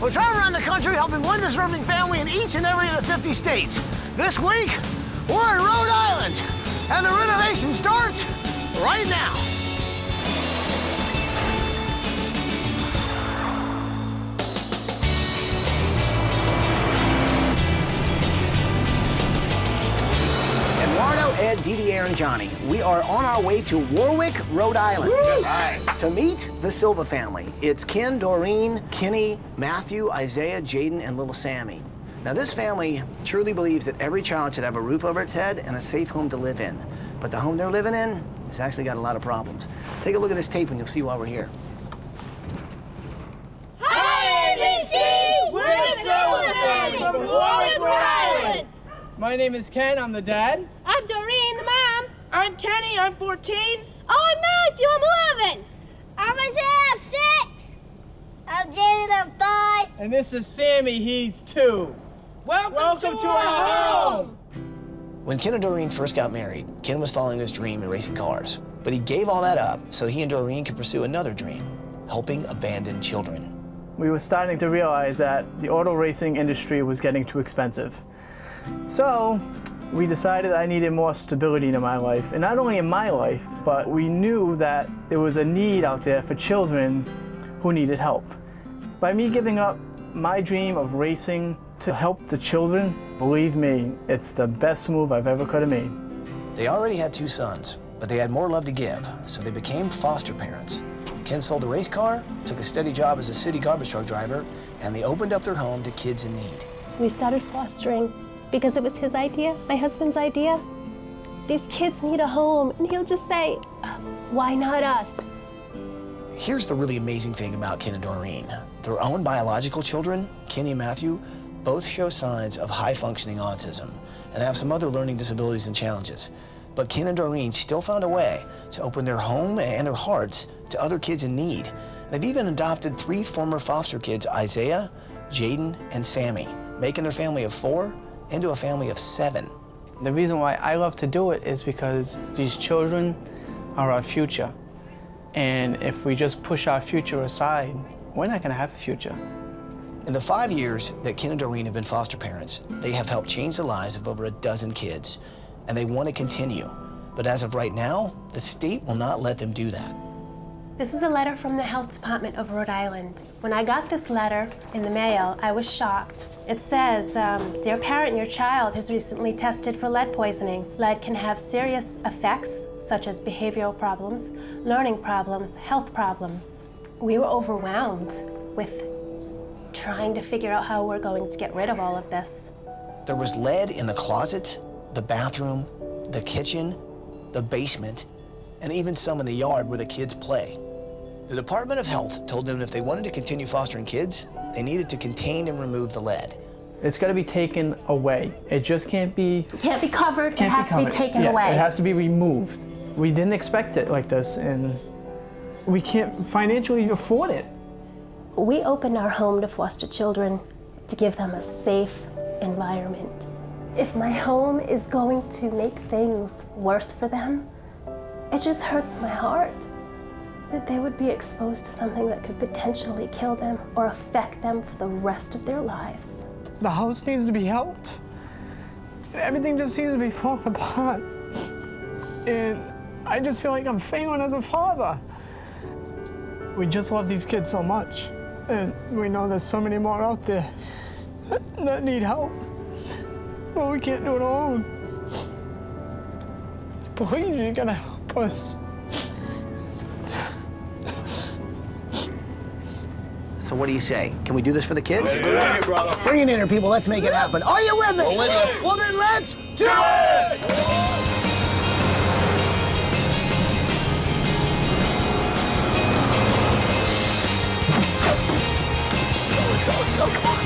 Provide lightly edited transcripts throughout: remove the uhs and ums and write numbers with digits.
We'll travel around the country helping one deserving family in each and every of the 50 states. This week, we're in Rhode Island, and the renovation starts right now. Eduardo, Ed, Didi, Aaron, Johnny. We are on our way to Warwick, Rhode Island. Right. To meet the Silva family. It's Ken, Doreen, Kenny, Matthew, Isaiah, Jaden, and little Sammy. Now, this family truly believes that every child should have a roof over its head and a safe home to live in. But the home they're living in has actually got a lot of problems. Take a look at this tape and you'll see why we're here. Hi, ABC! We're the Silva family from Warwick, Rhode Island. My name is Ken, I'm the dad. I'm Doreen, the mom. I'm Kenny, I'm 14. Oh, I'm Matthew, I'm 11. I'm Isaiah, I'm 6. I'm Jaden, I'm 5. And this is Sammy, he's 2. Welcome to our home! When Ken and Doreen first got married, Ken was following his dream in racing cars. But he gave all that up so he and Doreen could pursue another dream, helping abandoned children. We were starting to realize that the auto racing industry was getting too expensive. So we decided I needed more stability in my life, and not only in my life, but we knew that there was a need out there for children who needed help. By me giving up my dream of racing to help the children, believe me, it's the best move I've ever could have made. They already had 2 sons, but they had more love to give, so they became foster parents. Ken sold the race car, took a steady job as a city garbage truck driver, and they opened up their home to kids in need. We started fostering because it was his idea, my husband's idea. These kids need a home, and he'll just say, why not us? Here's the really amazing thing about Ken and Doreen. Their own biological children, Kenny and Matthew, both show signs of high-functioning autism and have some other learning disabilities and challenges. But Ken and Doreen still found a way to open their home and their hearts to other kids in need. They've even adopted 3 former foster kids, Isaiah, Jaden, and Sammy, making their family of 4 into a family of 7. The reason why I love to do it is because these children are our future. And if we just push our future aside, we're not gonna have a future. In the 5 years that Ken and Doreen have been foster parents, they have helped change the lives of over a dozen kids, and they want to continue. But as of right now, the state will not let them do that. This is a letter from the Health Department of Rhode Island. When I got this letter in the mail, I was shocked. It says, dear parent, your child has recently tested for lead poisoning. Lead can have serious effects, such as behavioral problems, learning problems, health problems. We were overwhelmed with trying to figure out how we're going to get rid of all of this. There was lead in the closet, the bathroom, the kitchen, the basement, and even some in the yard where the kids play. The Department of Health told them if they wanted to continue fostering kids, they needed to contain and remove the lead. It's got to be taken away. It just can't be... Can't be covered, it has to be taken away. It has to be removed. We didn't expect it like this, and we can't financially afford it. We opened our home to foster children to give them a safe environment. If my home is going to make things worse for them, it just hurts my heart that they would be exposed to something that could potentially kill them or affect them for the rest of their lives. The house needs to be helped. Everything just seems to be falling apart. And I just feel like I'm failing as a father. We just love these kids so much. And we know there's so many more out there that need help. But we can't do it alone. Please, you gotta help us. So what do you say? Can we do this for the kids? Bring it, brother. Bring it in here, people. Let's make it happen. Are you with me? We're with you. Well, then let's do it! Let's go, come on.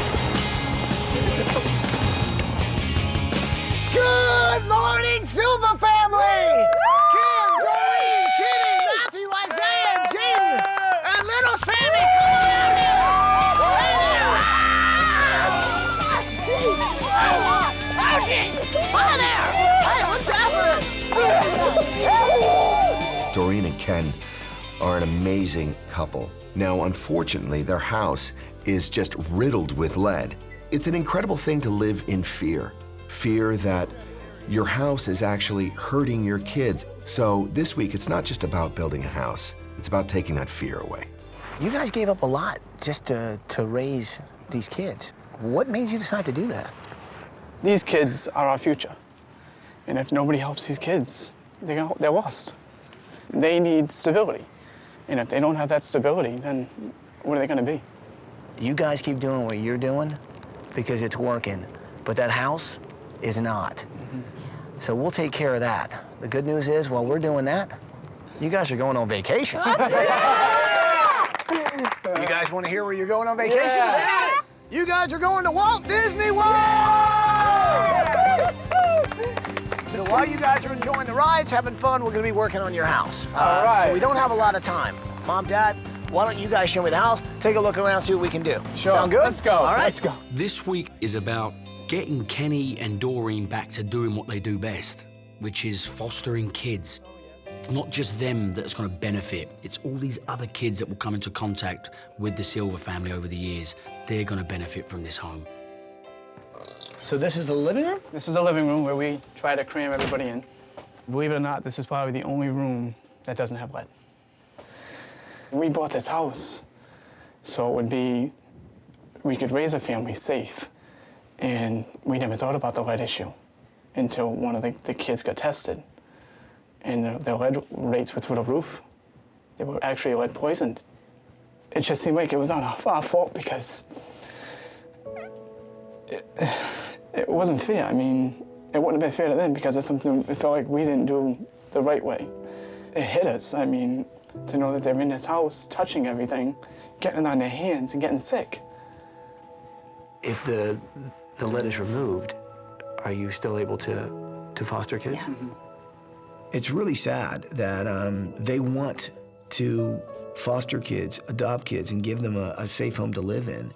Good morning, Silva family! Kim, Doreen, Kenny, Matthew, Isaiah, Jaden, and little Sammy, come on out here! Hi there! Hey, what's happening? Doreen and Ken are an amazing couple. Now, unfortunately, their house is just riddled with lead. It's an incredible thing to live in fear. Fear that your house is actually hurting your kids. So this week, it's not just about building a house. It's about taking that fear away. You guys gave up a lot just to raise these kids. What made you decide to do that? These kids are our future. And if nobody helps these kids, they're lost. They need stability. And if they don't have that stability, then what are they gonna be? You guys keep doing what you're doing because it's working, but that house is not. So we'll take care of that. The good news is, while we're doing that, you guys are going on vacation. You guys want to hear where you're going on vacation? Yes! You guys are going to Walt Disney World! So while you guys are enjoying the rides, having fun, we're going to be working on your house. All right. So we don't have a lot of time. Mom, Dad, why don't you guys show me the house, take a look around, see what we can do. Sure. Sound good? Let's go. All right. Let's go. This week is about getting Kenny and Doreen back to doing what they do best, which is fostering kids. It's not just them that's going to benefit. It's all these other kids that will come into contact with the Silva family over the years. They're going to benefit from this home. So this is the living room? This is the living room where we try to cram everybody in. Believe it or not, this is probably the only room that doesn't have lead. We bought this house so it would be, we could raise a family safe. And we never thought about the lead issue until one of the kids got tested. And the lead rates were through the roof. They were actually lead poisoned. It just seemed like it was on our fault because it wasn't fair. I mean, it wouldn't have been fair to them because it's something, it felt like we didn't do the right way. It hit us. I mean, to know that they're in this house, touching everything, getting it on their hands and getting sick. If the lead is removed, are you still able to foster kids? Yes. It's really sad that they want to foster kids, adopt kids, and give them a safe home to live in.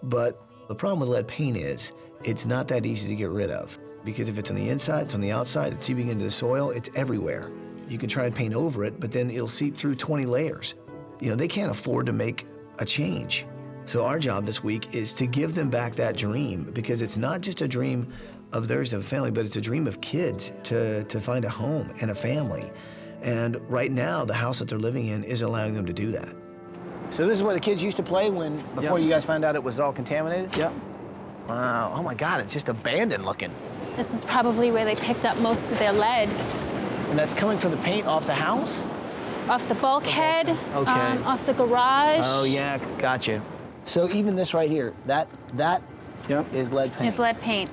But the problem with lead paint is it's not that easy to get rid of. Because if it's on the inside, it's on the outside, it's seeping into the soil, it's everywhere. You can try and paint over it, but then it'll seep through 20 layers. You know, they can't afford to make a change. So our job this week is to give them back that dream, because it's not just a dream of theirs as a family, but it's a dream of kids to find a home and a family. And right now, the house that they're living in is allowing them to do that. So this is where the kids used to play before you guys found out it was all contaminated? Yep. Wow, oh my God, it's just abandoned looking. This is probably where they picked up most of their lead. And that's coming from the paint off the house? Off the bulkhead, Okay. off the garage. Oh yeah, gotcha. So even this right here, that Yep. is lead paint. It's lead paint.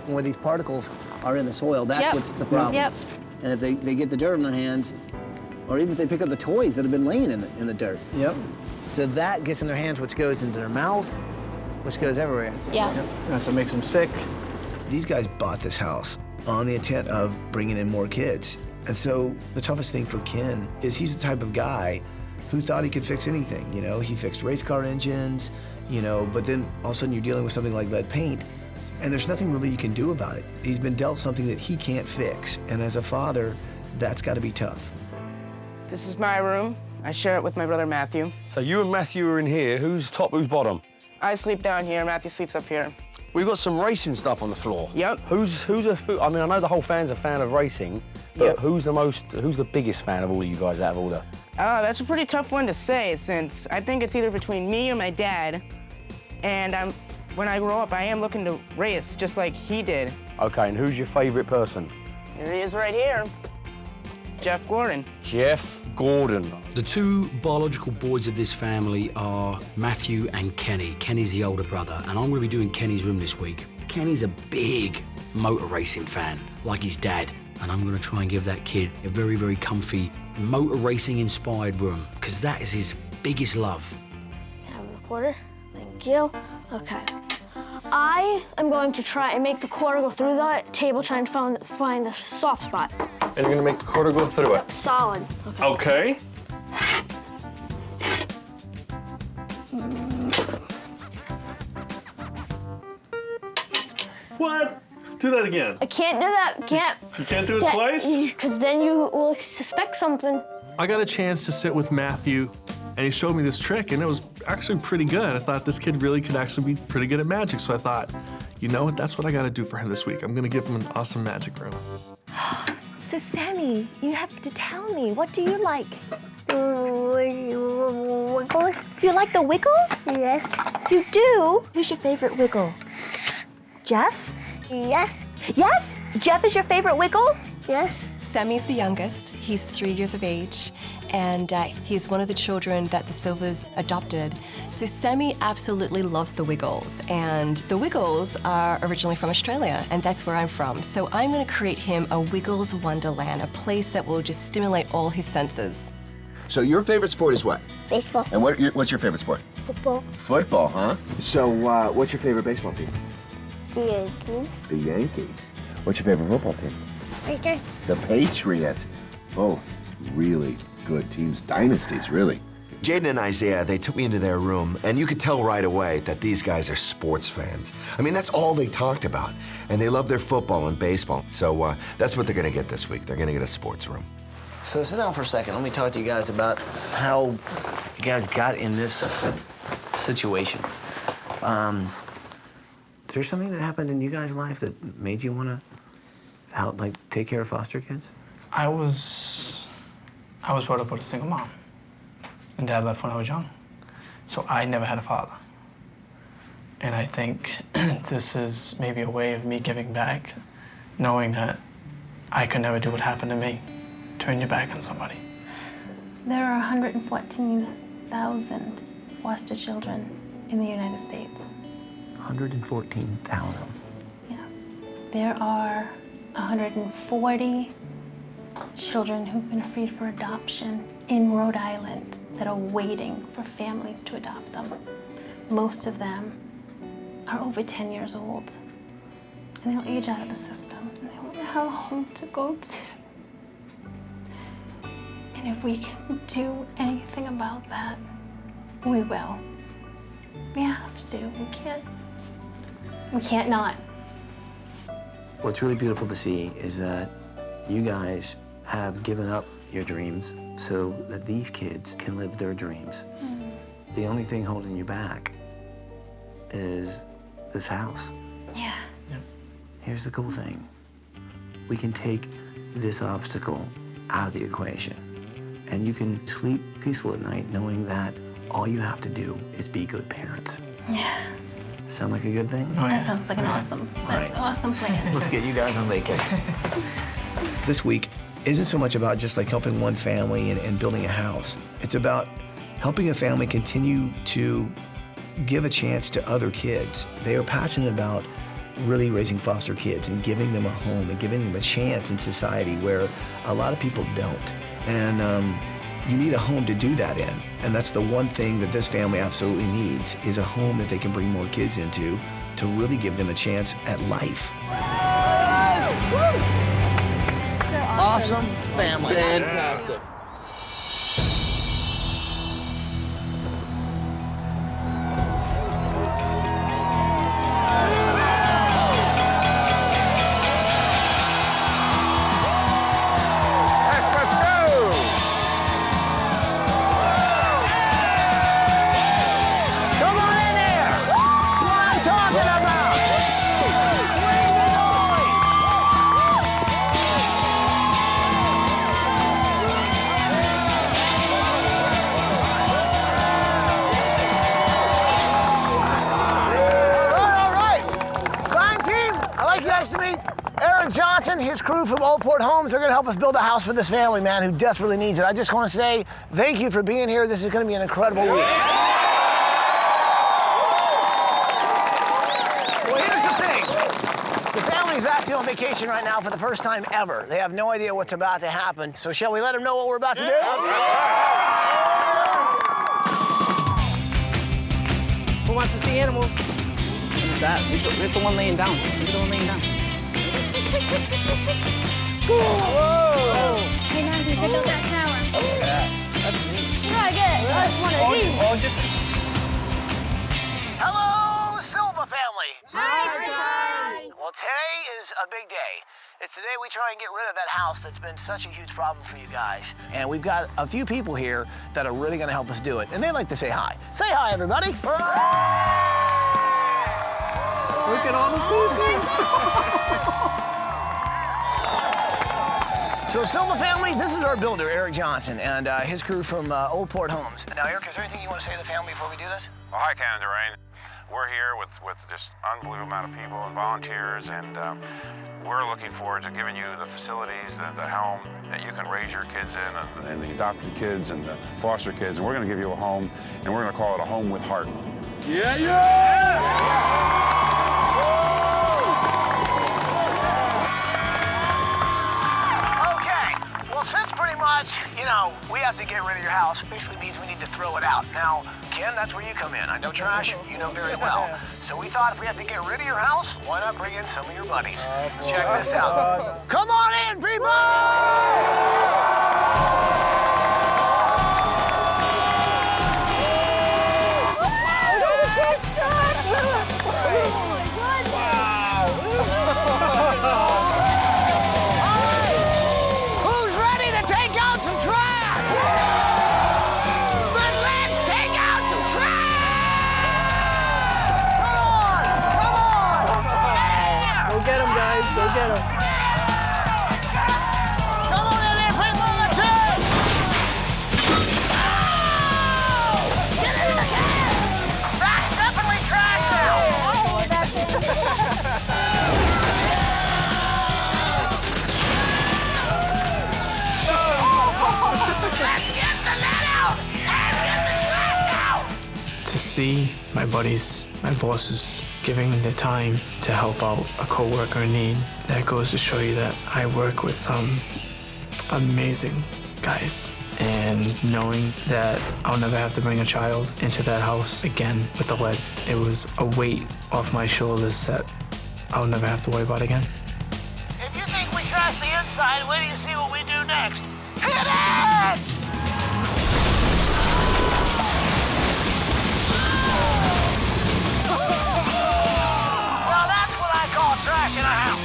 Where these particles are in the soil, that's Yep. what's the problem. Yep. And if they get the dirt on their hands, or even if they pick up the toys that have been laying in the dirt. Yep. So that gets in their hands, which goes into their mouth, which goes everywhere. Yes. That's what makes them sick. These guys bought this house on the intent of bringing in more kids. And so the toughest thing for Ken is he's the type of guy who thought he could fix anything. You know, he fixed race car engines, you know, but then all of a sudden you're dealing with something like lead paint, and there's nothing really you can do about it. He's been dealt something that he can't fix. And as a father, that's gotta be tough. This is my room. I share it with my brother Matthew. So you and Matthew are in here. Who's top, who's bottom? I sleep down here, Matthew sleeps up here. We've got some racing stuff on the floor. Yep. I mean, I know the whole fan's a fan of racing, but Yep. who's the biggest fan of all of you guys out of all the... That's a pretty tough one to say, since I think it's either between me or my dad. And when I grow up, I am looking to race just like he did. Okay, and who's your favorite person? Here he is right here, Jeff Gordon. Jeff Gordon. The two biological boys of this family are Matthew and Kenny. Kenny's the older brother, and I'm going to be doing Kenny's room this week. Kenny's a big motor racing fan, like his dad, and I'm going to try and give that kid a very, very comfy motor racing inspired room, because that is his biggest love. Have a quarter. Thank you. Okay. I am going to try and make the quarter go through the table, trying to find the soft spot. And you're gonna make the quarter go through it? Solid. Okay. Okay. What? Do that again. I can't do that. You can't do it twice? Because then you will suspect something. I got a chance to sit with Matthew And he showed me this trick, and it was actually pretty good. I thought this kid really could actually be pretty good at magic. So I thought, you know what, that's what I gotta do for him this week. I'm gonna give him an awesome magic room. So Sammy, you have to tell me, what do you like? Wiggles. You like the Wiggles? Yes. You do? Who's your favorite Wiggle? Jeff? Yes. Yes? Jeff is your favorite Wiggle? Yes. Sammy's the youngest. He's 3 years of age, and he's one of the children that the Silvas adopted. So Sammy absolutely loves the Wiggles, and the Wiggles are originally from Australia, and that's where I'm from. So I'm gonna create him a Wiggles Wonderland, a place that will just stimulate all his senses. So your favorite sport is what? Baseball. And what's your favorite sport? Football. Football, huh? So what's your favorite baseball team? The Yankees. The Yankees. What's your favorite football team? Patriots. The Patriots. Both really good teams, dynasties, really. Jaden and Isaiah, they took me into their room, and you could tell right away that these guys are sports fans. I mean, that's all they talked about. And they love their football and baseball. So that's what they're gonna get this week. They're gonna get a sports room. So sit down for a second. Let me talk to you guys about how you guys got in this situation. There's something that happened in you guys' life that made you want to help, like, take care of foster kids? I was brought up with a single mom, and Dad left when I was young. So I never had a father. And I think this is maybe a way of me giving back, knowing that I could never do what happened to me. Turn your back on somebody. There are 114,000 foster children in the United States. 114,000. Yes. There are 140 children who've been freed for adoption in Rhode Island that are waiting for families to adopt them. Most of them are over 10 years old, and they'll age out of the system, and they won't have a home to go to. And if we can do anything about that, we will. We have to. We can't not. What's really beautiful to see is that you guys have given up your dreams so that these kids can live their dreams. The only thing holding you back is this house. Yeah. Here's the cool thing. We can take this obstacle out of the equation, and you can sleep peaceful at night knowing that all you have to do is be good parents. Yeah. Sound like a good thing? That sounds like an awesome plan. Let's get you guys on vacation. This week isn't so much about just like helping one family and building a house. It's about helping a family continue to give a chance to other kids. They are passionate about really raising foster kids and giving them a home and giving them a chance in society where a lot of people don't. And you need a home to do that in. And that's the one thing that this family absolutely needs, is a home that they can bring more kids into to really give them a chance at life. Awesome family. Fantastic. His crew from Old Port Homes are going to help us build a house for this family, man, who desperately needs it. I just want to say thank you for being here. This is going to be an incredible week. Well, here's the thing. The family's actually on vacation right now for the first time ever. They have no idea what's about to happen. So shall we let them know what we're about to do? Who wants to see animals? Who's that? Look at the one laying down. Look at the one laying down. Whoa! Hey, Matthew, check out that shower. Yeah, that's neat. Try again. I just want to eat. Hello, Silva Family. Hi. Well, today is a big day. It's the day we try and get rid of that house that's been such a huge problem for you guys. And we've got a few people here that are really gonna help us do it. And they'd like to say hi. Say hi, everybody. Look at all the people. So Silva Family, this is our builder, Eric Johnson, and his crew from Old Port Homes. Now, Eric, is there anything you want to say to the family before we do this? Well, hi, Ken and Doreen. We're here with just unbelievable amount of people and volunteers, and we're looking forward to giving you the facilities, the home that you can raise your kids in, and the adopted kids and the foster kids, and we're gonna give you a home, and we're gonna call it a home with heart. Yeah, yeah! Okay, well, since pretty much, you know, we have to get rid of your house, basically means we need to throw it out. Now, Ken, that's where you come in. I know trash, you know very well. So we thought if we have to get rid of your house, why not bring in some of your buddies? Check this out. Come on in, people! Who's ready to take out some trash? Let's take out some trash! Come on! Go get him, guys. Go get him. Come on in there, people! Let's go! Get in the can! That's definitely trash now! Let's get the net out and get the trash out! To see my buddies, my bosses, giving their time to help out a coworker in need, that goes to show you that I work with some amazing guys. And knowing that I'll never have to bring a child into that house again with the lead, it was a weight off my shoulders that I'll never have to worry about again. If you think we trash the inside, wait till you see what we do next. Hit it! Well, that's what I call trash in a house.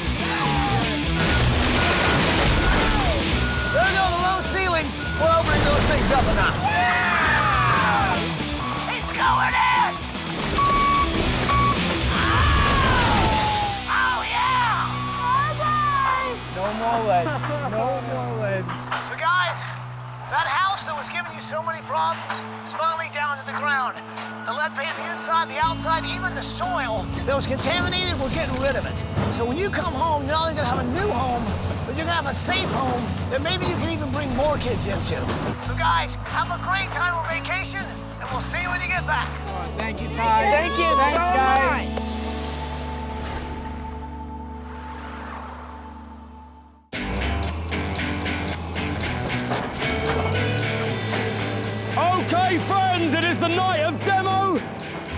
There go the low ceilings. We're opening those things up enough. He's going in! Oh, yeah! Bye-bye! No more lead. No more lead. So guys, that house that was giving you so many problems is finally down to the ground. The lead paint, the inside, the outside, even the soil that was contaminated, we're getting rid of it. So when you come home, you're not only gonna have a new home, but you're gonna have a safe home that maybe you can even bring more kids into. So guys, have a great time on vacation, and we'll see you when you get back. Thank you, Ty. Thank you Thanks, so guys. much. Okay, friends, it is the night of demo.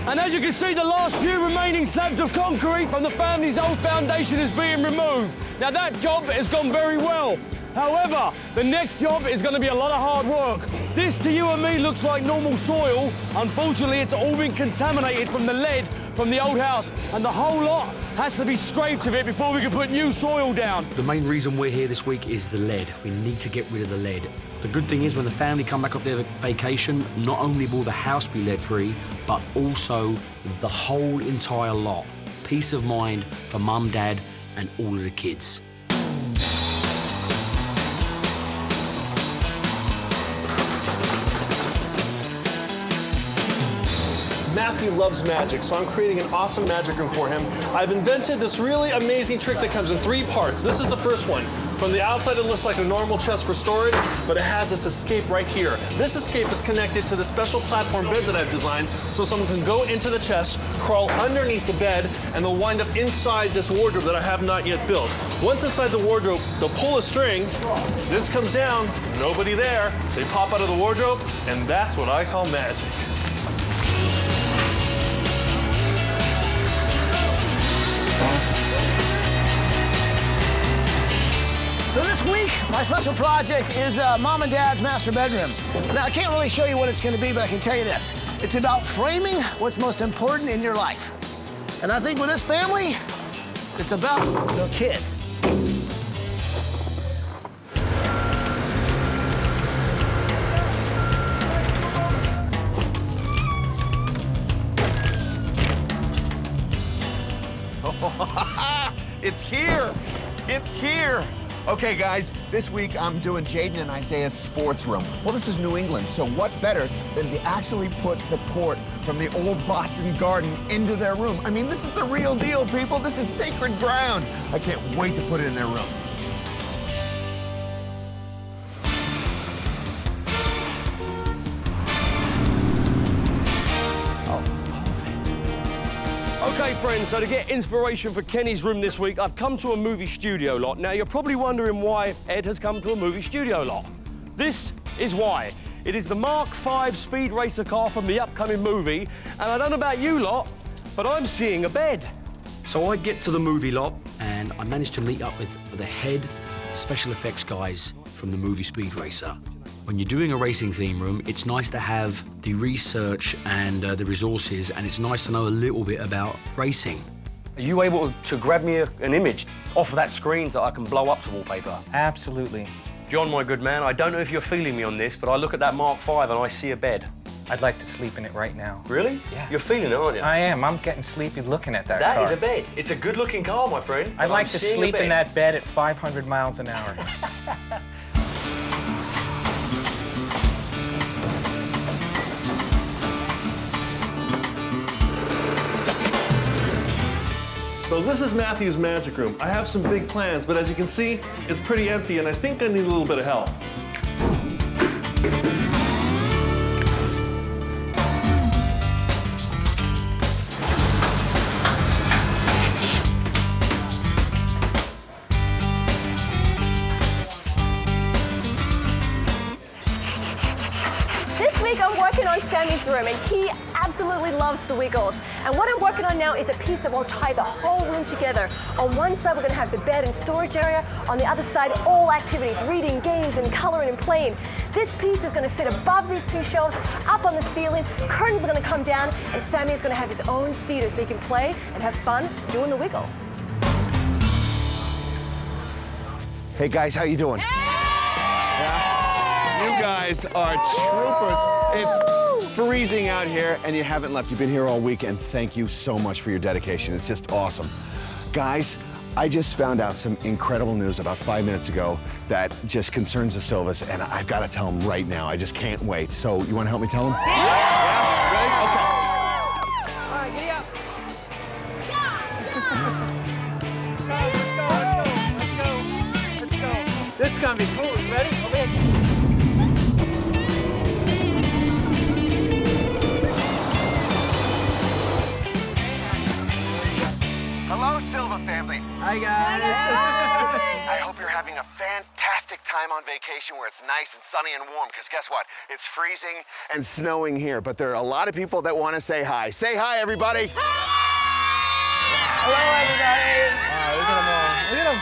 And as you can see, the last few remaining slabs of concrete from the family's old foundation is being removed. Now, that job has gone very well. However, the next job is going to be a lot of hard work. This to you and me looks like normal soil. Unfortunately, it's all been contaminated from the lead from the old house, and the whole lot has to be scraped of it before we can put new soil down. The main reason we're here this week is the lead. We need to get rid of the lead. The good thing is when the family come back off their vacation, not only will the house be lead-free, but also the whole entire lot. Peace of mind for mum, dad, and all of the kids. Matthew loves magic, so I'm creating an awesome magic room for him. I've invented this really amazing trick that comes in 3 parts. This is the first one. From the outside, it looks like a normal chest for storage, but it has this escape right here. This escape is connected to the special platform bed that I've designed, so someone can go into the chest, crawl underneath the bed, and they'll wind up inside this wardrobe that I have not yet built. Once inside the wardrobe, they'll pull a string, this comes down, nobody there, they pop out of the wardrobe, and that's what I call magic. So this week, my special project is Mom and Dad's master bedroom. Now, I can't really show you what it's going to be, but I can tell you this. It's about framing what's most important in your life. And I think with this family, It's about the kids. It's here! It's here! Okay, guys, this week I'm doing Jaden and Isaiah's sports room. Well, this is New England, so what better than to actually put the court from the old Boston Garden into their room? I mean, this is the real deal, people. This is sacred ground. I can't wait to put it in their room. Okay, friends, so to get inspiration for Kenny's room this week, I've come to a movie studio lot. Now, you're probably wondering why Ed has come to a movie studio lot. This is why. It is the Mark V speed racer car from the upcoming movie, and I don't know about you lot, but I'm seeing a bed. So I get to the movie lot, and I managed to meet up with the head special effects guys from the movie Speed Racer. When you're doing a racing theme room, it's nice to have the research and the resources, and it's nice to know a little bit about racing. Are you able to grab me an image off of that screen that I can blow up to wallpaper? Absolutely. John, my good man, I don't know if you're feeling me on this, but I look at that Mark V and I see a bed. I'd like to sleep in it right now. Really? Yeah. You're feeling it, aren't you? I am. I'm getting sleepy looking at that car. That is a bed. It's a good-looking car, my friend. I'd like to sleep in that bed at 500 miles an hour. So this is Matthew's magic room. I have some big plans, but as you can see, it's pretty empty, and I think I need a little bit of help. This week I'm working on Sammy's room, and he absolutely loves the Wiggles. And what I'm working on now is a piece that will tie the whole room together. On one side, we're going to have the bed and storage area. On the other side, all activities, reading, games, and coloring and playing. This piece is going to sit above these two shelves, up on the ceiling. Curtains are going to come down, and Sammy is going to have his own theater so he can play and have fun doing the Wiggle. Hey, guys, how you doing? You guys are troopers. It's freezing out here, and you haven't left. You've been here all week, and thank you so much for your dedication. It's just awesome. Guys, I just found out some incredible news about 5 minutes ago that just concerns the Silvas, and I've got to tell them right now. I just can't wait. So you want to help me tell them? Yeah? Ready? Okay. All right, giddy up. Let's go. This is gonna be cool. You ready? Over here. Hello, Silva Family. Hi, guys. I hope you're having a fantastic time on vacation where it's nice and sunny and warm, because guess what? It's freezing and snowing here, but there are a lot of people that want to say hi. Say hi, everybody. Hello, everybody. Look at them all. Look at them.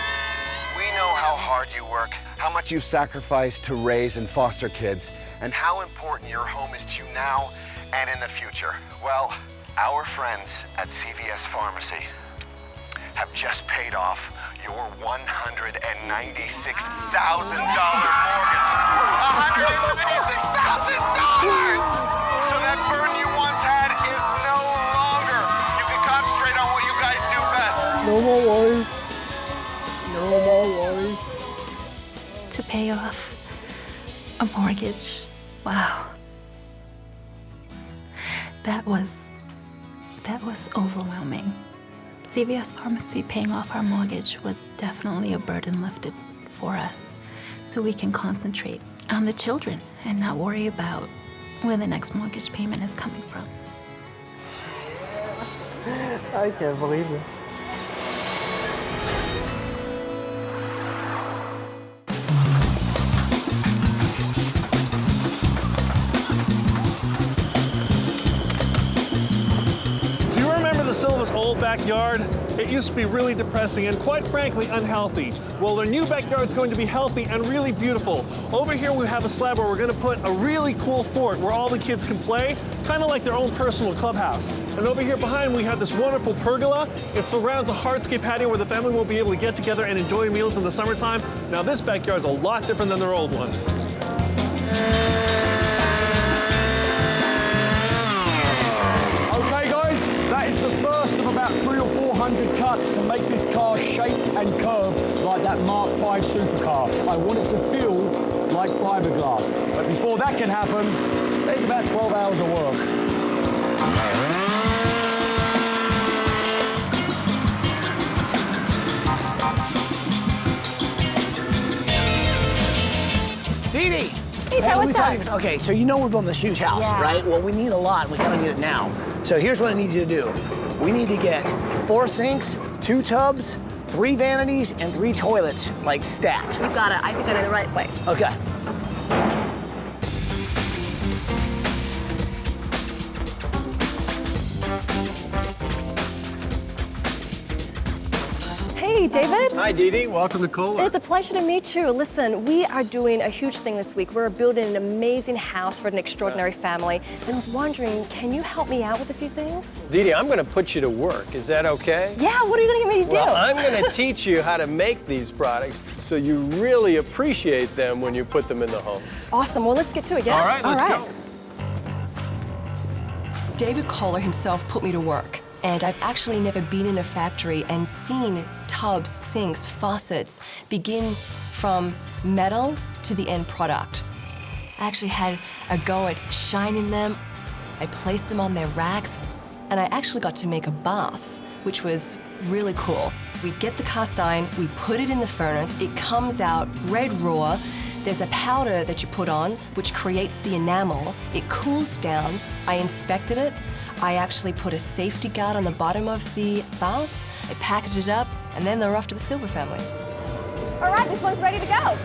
We know how hard you work, how much you sacrifice to raise and foster kids, and how important your home is to you now and in the future. Well, our friends at CVS Pharmacy have just paid off your $196,000 mortgage. $196,000! So that burden you once had is no longer. You can concentrate on what you guys do best. No more worries. No more worries. To pay off a mortgage. Wow. That was overwhelming. CVS Pharmacy paying off our mortgage was definitely a burden lifted for us, so we can concentrate on the children and not worry about where the next mortgage payment is coming from. I can't believe this. Do you remember the Silva's old backyard? It used to be really depressing and quite frankly unhealthy. Well, their new backyard is going to be healthy and really beautiful. Over here we have a slab where we're going to put a really cool fort where all the kids can play, kind of like their own personal clubhouse. And over here behind we have this wonderful pergola. It surrounds a hardscape patio where the family will be able to get together and enjoy meals in the summertime. Now this backyard is a lot different than their old one. Okay guys, that is the first of about 300 or 400 cuts to make this car shape and curve like that Mark V supercar. I want it to feel like fiberglass. But before that can happen, there's about 12 hours of work. Dee Dee! Hey, Joe, what's up? Okay, so you know we're building this huge house, Yeah. right? Well, we need a lot, we gotta need it now. So here's what I need you to do. We need to get 4 sinks, 2 tubs, 3 vanities, and 3 toilets, like stacked. You got it. I think I'm in the right place. Okay. Hey, David. Hi, Dee Dee. Welcome to Kohler. It's a pleasure to meet you. Listen, we are doing a huge thing this week. We're building an amazing house for an extraordinary family. And I was wondering, can you help me out with a few things? Dee Dee, I'm going to put you to work. Is that okay? Yeah, what are you going to get me to do? Well, I'm going to teach you how to make these products so you really appreciate them when you put them in the home. Awesome. Well, let's get to it, yeah? All right, let's go. David Kohler himself put me to work. And I've actually never been in a factory and seen tubs, sinks, faucets begin from metal to the end product. I actually had a go at shining them. I placed them on their racks, and I actually got to make a bath, which was really cool. We get the cast iron, we put it in the furnace, it comes out red raw. There's a powder that you put on, which creates the enamel. It cools down. I inspected it. I actually put a safety guard on the bottom of the bath. I packaged it up, and then they're off to the Silva family. All right, this one's ready to go.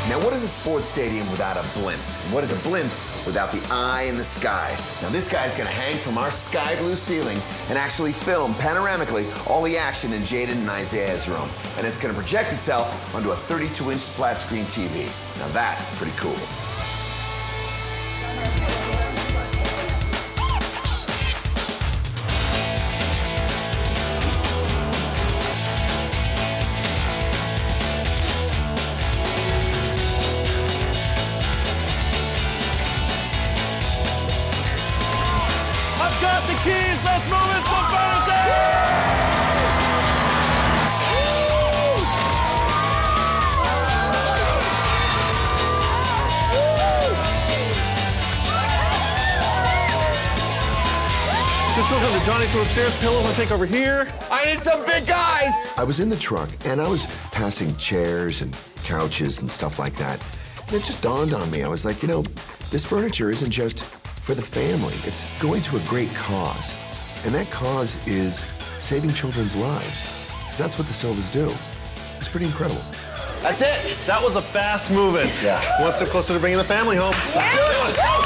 Now, what is a sports stadium without a blimp? And what is a blimp without the eye in the sky? Now, this guy's gonna hang from our sky blue ceiling and actually film panoramically all the action in Jaden and Isaiah's room. And it's gonna project itself onto a 32-inch flat screen TV. Now, that's pretty cool. Got the keys, let's move it for This goes into Johnny's room upstairs. Pillows I think over here. I need some big guys! I was in the truck, and I was passing chairs and couches and stuff like that. And it just dawned on me. I was like, you know, this furniture isn't just for the family. It's going to a great cause. And that cause is saving children's lives. Because that's what the Silvas do. It's pretty incredible. That's it. That was a fast moving. Yeah. One step closer to bringing the family home. Let's do it.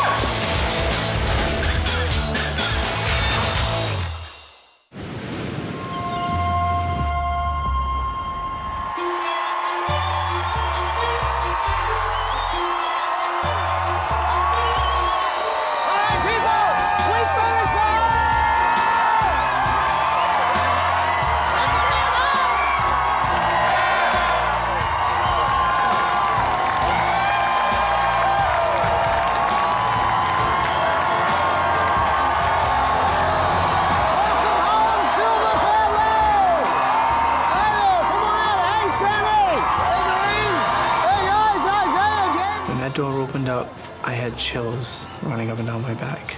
Door opened up, I had chills running up and down my back.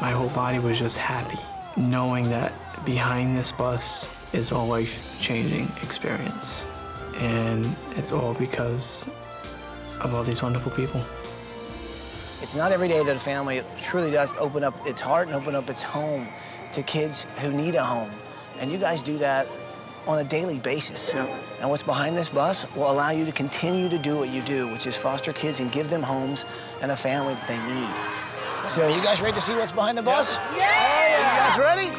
My whole body was just happy, knowing that behind this bus is a life-changing experience. And it's all because of all these wonderful people. It's not every day that a family truly does open up its heart and open up its home to kids who need a home. And you guys do that on a daily basis. Yeah. And what's behind this bus will allow you to continue to do what you do, which is foster kids and give them homes and a family that they need. So you guys ready to see what's behind the bus? Yeah! Are you guys ready?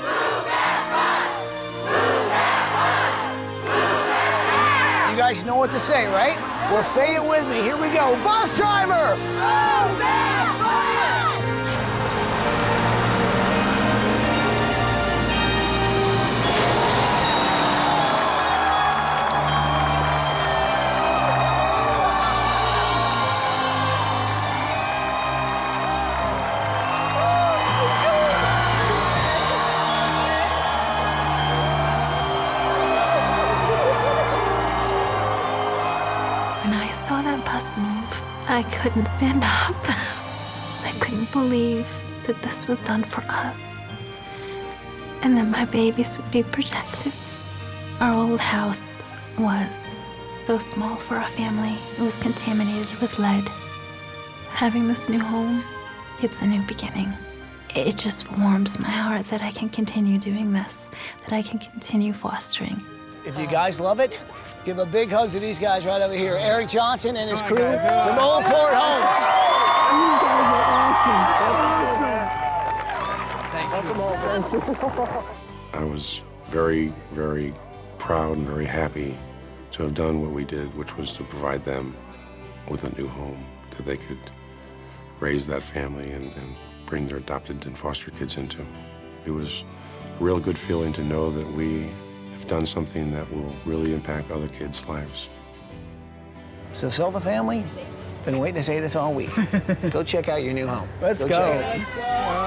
You guys know what to say, right? Well, say it with me. Here we go. Bus driver! Move that bus! When I saw that bus move, I couldn't stand up. I couldn't believe that this was done for us and that my babies would be protected. Our old house was so small for our family. It was contaminated with lead. Having this new home, it's a new beginning. It just warms my heart that I can continue doing this, that I can continue fostering. If you guys love it, give a big hug to these guys right over here. Eric Johnson and his crew from Old Port Homes. I was very, very proud and very happy to have done what we did, which was to provide them with a new home that they could raise that family and bring their adopted and foster kids into. It was a real good feeling to know that we have done something that will really impact other kids' lives. So Silva Family, been waiting to say this all week. Go check out your new home. Let's go. check it out.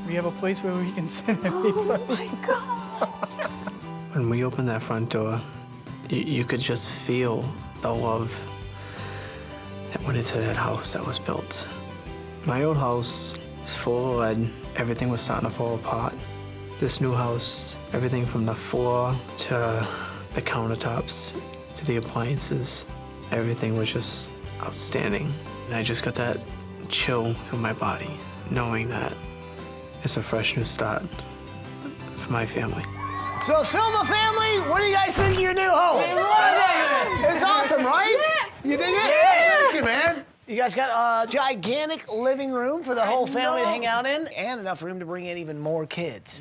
We have a place where we can sit everybody. Oh my gosh. When we opened that front door, you could just feel the love that went into that house that was built. My old house is full of lead. Everything was starting to fall apart. This new house, everything from the floor to the countertops to the appliances, everything was just outstanding. And I just got that chill through my body, knowing that it's a fresh new start for my family. So Silva Family, what do you guys think of your new home? We love it! It's awesome, right? Yeah. You think it? Yeah. Thank you, man. You guys got a gigantic living room for the whole family to hang out in, and enough room to bring in even more kids.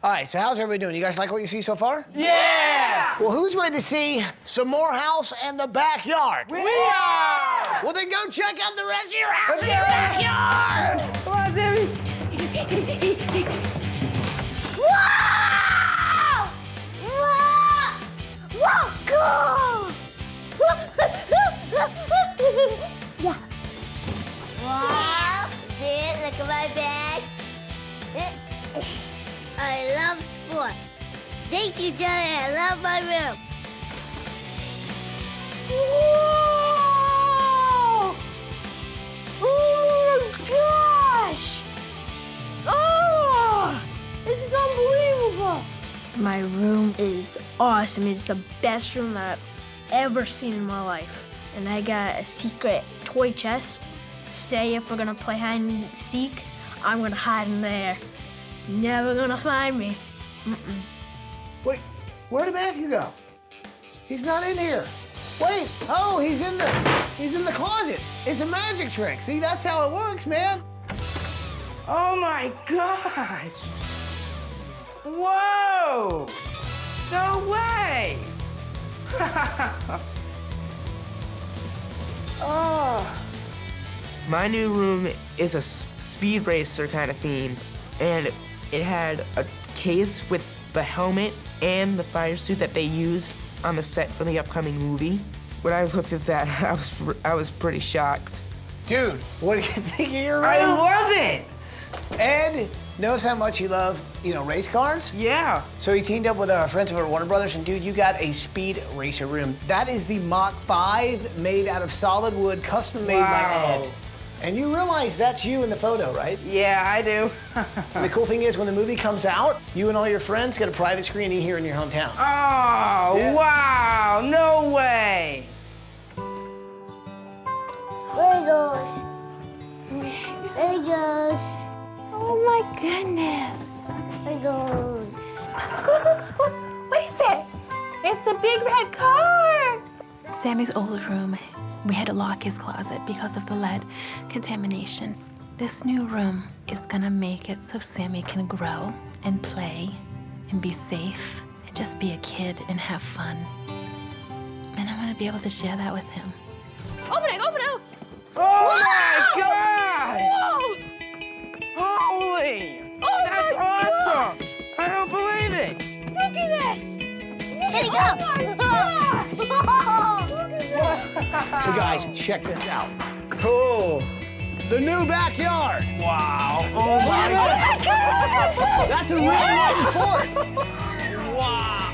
All right, so how's everybody doing? You guys like what you see so far? Yeah! Well, who's ready to see some more house and the backyard? We are! Well, then go check out the rest of your house Let's and your go. backyard! Come on, Sammy! Wow! Wow! Wow, cool! Yeah. Wow! See, look at my bag. I love sports. Thank you, Johnny. I love my room. Whoa! Oh my gosh! Oh! This is unbelievable! My room is awesome. It's the best room that I've ever seen in my life. And I got a secret toy chest. Say if we're gonna play hide and seek, I'm gonna hide in there. Never gonna find me. Wait, where did Matthew go? He's not in here. Wait, oh, he's in the closet. It's a magic trick. See, that's how it works, man. Oh my gosh! Whoa! No way! Oh. My new room is a speed racer kind of theme, and it had a case with the helmet and the fire suit that they used on the set for the upcoming movie. When I looked at that, I was pretty shocked. Dude, what do you think of your room? I love it! Ed, Knows how much you love, race cars? Yeah. So he teamed up with our friends over at Warner Brothers, and dude, you got a speed racer room. That is the Mach 5 made out of solid wood, custom made by Ed. And you realize that's you in the photo, right? Yeah, I do. And the cool thing is, when the movie comes out, you and all your friends get a private screening here in your hometown. Oh, Yeah. wow, no way. Wiggles. Wiggles. Oh my goodness. Wiggles. What is it? It's the big red car. Sammy's old room, we had to lock his closet because of the lead contamination. This new room is gonna make it so Sammy can grow and play and be safe and just be a kid and have fun. And I'm gonna be able to share that with him. Open it, open it. Oh my God! Holy! Oh That's my awesome! gosh! I don't believe it! Look at this! Here you go. Oh my gosh! Look at this! So guys, check this out. Cool. The new backyard. Wow. Oh my God. That's a real life fort. Wow.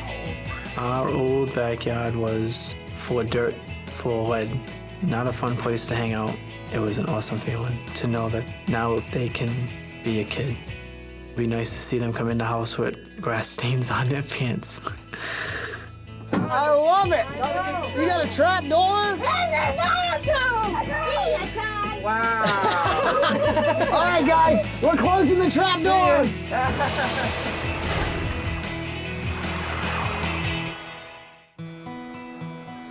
Our old backyard was full of dirt, full of lead. Not a fun place to hang out. It was an awesome feeling to know that now they can be a kid. It'd be nice to see them come in the house with grass stains on their pants. I love it. You got a trap door? This is awesome! Wow. All right, guys, we're closing the trap door.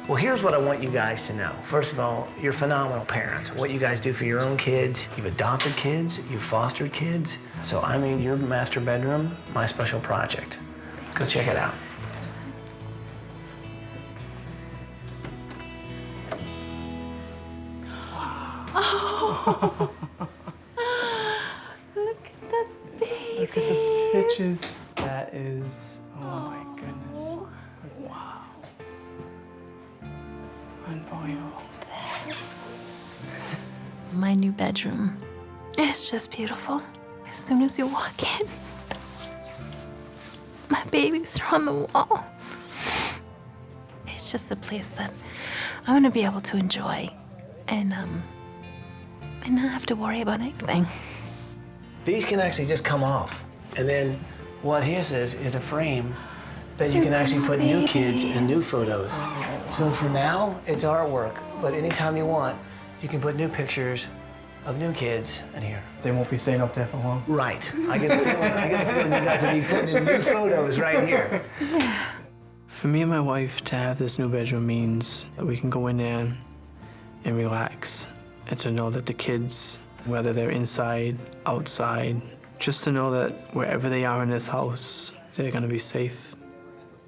Well, here's what I want you guys to know. First of all, you're phenomenal parents. What you guys do for your own kids, you've adopted kids, you've fostered kids. So, I mean, your master bedroom, my special project. Go check it out. Oh. Look at the babies. Look at the pictures. That is, oh my goodness. Wow. Unbelievable. My new bedroom. It's just beautiful. As soon as you walk in, my babies are on the wall. It's just a place that I'm gonna be able to enjoy and not have to worry about anything. These can actually just come off. And then what his is a frame that you can actually put new kids and new photos. So for now, it's artwork, but anytime you want, you can put new pictures of new kids in here. They won't be staying up there for long. Right. I get the feeling you guys will be putting in new photos right here. For me and my wife to have this new bedroom means that we can go in there and relax and to know that the kids, whether they're inside, outside, just to know that wherever they are in this house, they're gonna be safe.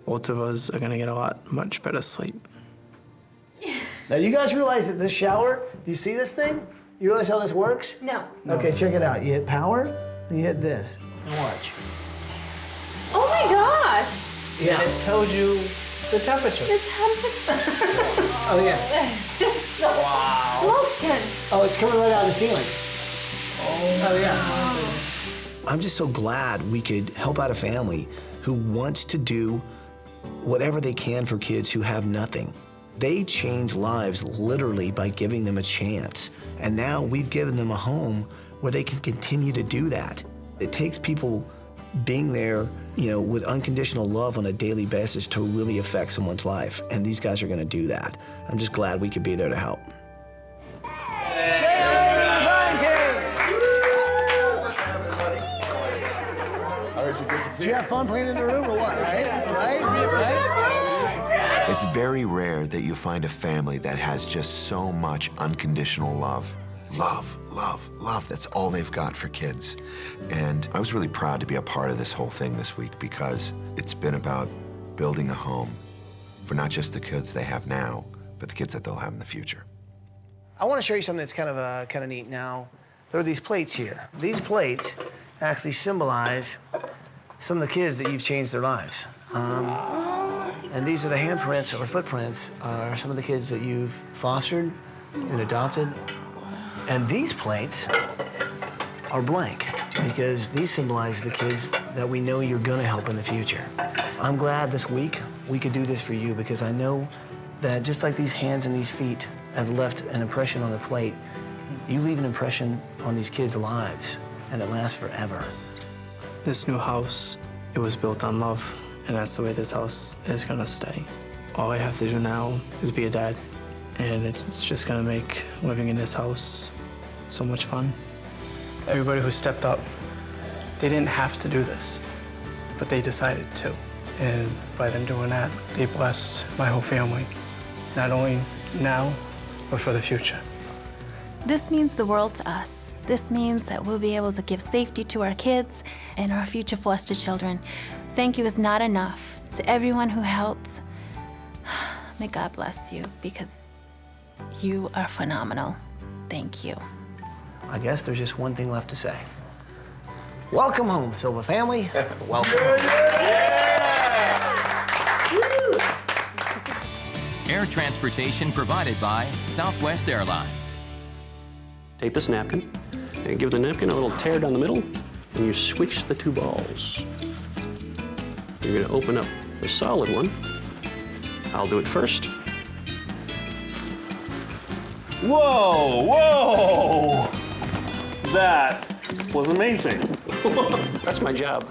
Both of us are gonna get much better sleep. Now, you guys realize that this shower, do you see this thing? You realize how this works? No. Okay, check it out. You hit power, and you hit this. Now watch. Oh my gosh! Yeah. And it tells you the temperature. The temperature. Oh, yeah. It's so broken. Oh, it's coming right out of the ceiling. Oh, yeah. I'm just so glad we could help out a family who wants to do whatever they can for kids who have nothing. They change lives literally by giving them a chance. And now we've given them a home where they can continue to do that. It takes people being there, with unconditional love on a daily basis to really affect someone's life. And these guys are gonna do that. I'm just glad we could be there to help. Did you have fun playing in the room or what, right? It's very rare that you find a family that has just so much unconditional love. Love, love, love. That's all they've got for kids. And I was really proud to be a part of this whole thing this week because it's been about building a home for not just the kids they have now, but the kids that they'll have in the future. I want to show you something that's kind of neat now. There are these plates here. These plates actually symbolize some of the kids that you've changed their lives. And these are the handprints or footprints are some of the kids that you've fostered and adopted. And these plates are blank. because these symbolize the kids that we know you're gonna help in the future. I'm glad this week we could do this for you because I know that just like these hands and these feet have left an impression on the plate, you leave an impression on these kids' lives, and it lasts forever. This new house, it was built on love, and that's the way this house is gonna stay. All I have to do now is be a dad, and it's just gonna make living in this house so much fun. Everybody who stepped up, they didn't have to do this, but they decided to. And by them doing that, they blessed my whole family, not only now, but for the future. This means the world to us. This means that we'll be able to give safety to our kids and our future foster children. Thank you is not enough. To everyone who helped, may God bless you because you are phenomenal. Thank you. I guess there's just one thing left to say. Welcome home, Silva family. Welcome home. Air transportation provided by Southwest Airlines. Take this napkin and give the napkin a little tear down the middle, and you switch the two balls. You're going to open up the solid one. I'll do it first. Whoa, whoa! That was amazing. That's my job.